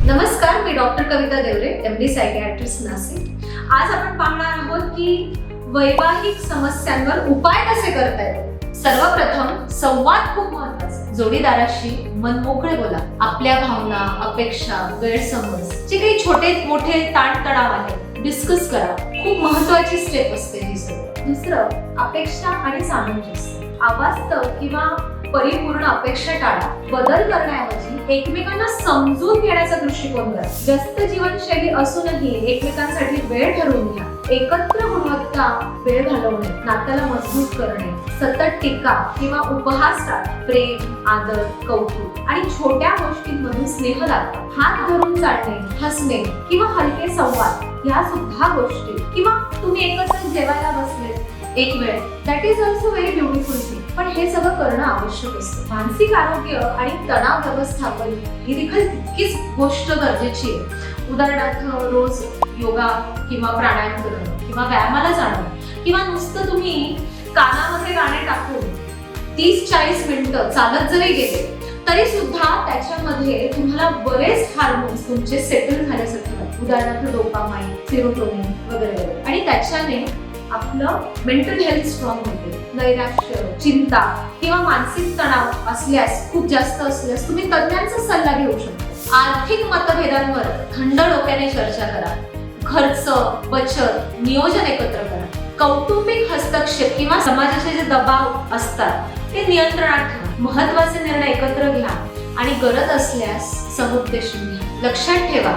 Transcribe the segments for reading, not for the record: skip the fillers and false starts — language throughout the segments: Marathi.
नमस्कार, मी डॉक्टर कविता देवरे, MD सायकियाट्रिस्ट नाशिक. आज आपण पाहणार आहोत की वैवाहिक समस्यांवर उपाय कसे करता येतात. सर्वप्रथम संवाद खूप महत्त्वाचा आहे. जोडीदाराशी मन मोकळे बोला. आपल्या भावना, अपेक्षा, गैरसमज जे काही छोटे मोठे ताणतणाव आहेत डिस्कस करा. खूप महत्त्वाची स्टेप असते ही सगळं. दुसरं, अपेक्षा आणि सामंजस्य. अवास्तव किंवा परिपूर्ण अपेक्षा टाळा. बदल करण्याऐवजी एकमेकांना समजून घेण्याचा दृष्टिकोन करा. व्यस्त जीवनशैली असूनही एकमेकांसाठी वेळ ठरवून घ्या. एकत्र गुणवत्ता वेळ घालवणे, नात्याला मजबूत करणे, सतत टीका किंवा उपहास टाळा. प्रेम, आदर, कौतुक आणि छोट्या गोष्टींमधून स्नेह दाखवा. हात धरून चालणे, हसणे किंवा हलके संवाद या सुद्धा गोष्टी, किंवा तुम्ही एकत्र जेवायला बसले एक वेळ, that is also very beautiful thing. पण हे सगळं करणं आवश्यक असतं. मानसिक आरोग्य आणि तणाव व्यवस्थापन ही देखील तितकीच गोष्ट गरजेची आहे. उदाहरणार्थ रोज योगा किंवा प्राणायाम करणं किंवा व्यायामाला जाणं किंवा नुसतं तुम्ही कानामध्ये गाणे टाकून 30-40 मिनिटं चालत जरी गेले तरी सुद्धा त्याच्यामध्ये तुम्हाला बरेच हार्मोन्स तुमचे सेटल झाल्यासारखे वाटतात. उदाहरणार्थ डोपामाइन, सेरोटोनिन वगैरे वगैरे. आणि त्याच्याने आपलं मेंटल हेल्थ स्ट्रॉंग होते. नैराश्य, चिंता किंवा मानसिक तणाव असल्यास, खूप जास्त असल्यास तुम्ही तज्ञांचा सल्ला घेऊ शकता. आर्थिक मतभेदांवर थंड डोक्याने चर्चा करा. खर्च, बचत, नियोजन एकत्र करा. कौटुंबिक हस्तक्षेप किंवा समाजाचे जे दबाव असतात ते नियंत्रणात ठेवा. महत्त्वाचे निर्णय एकत्र घ्या आणि गरज असल्यास समुपदेशन घ्या. लक्षात ठेवा,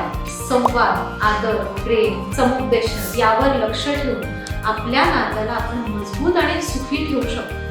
संवाद, आदर, प्रेम, समुपदेशन यावर लक्ष ठेवून आपल्या नात्याला आपण मजबूत आणि सुखी ठेवू शकतो.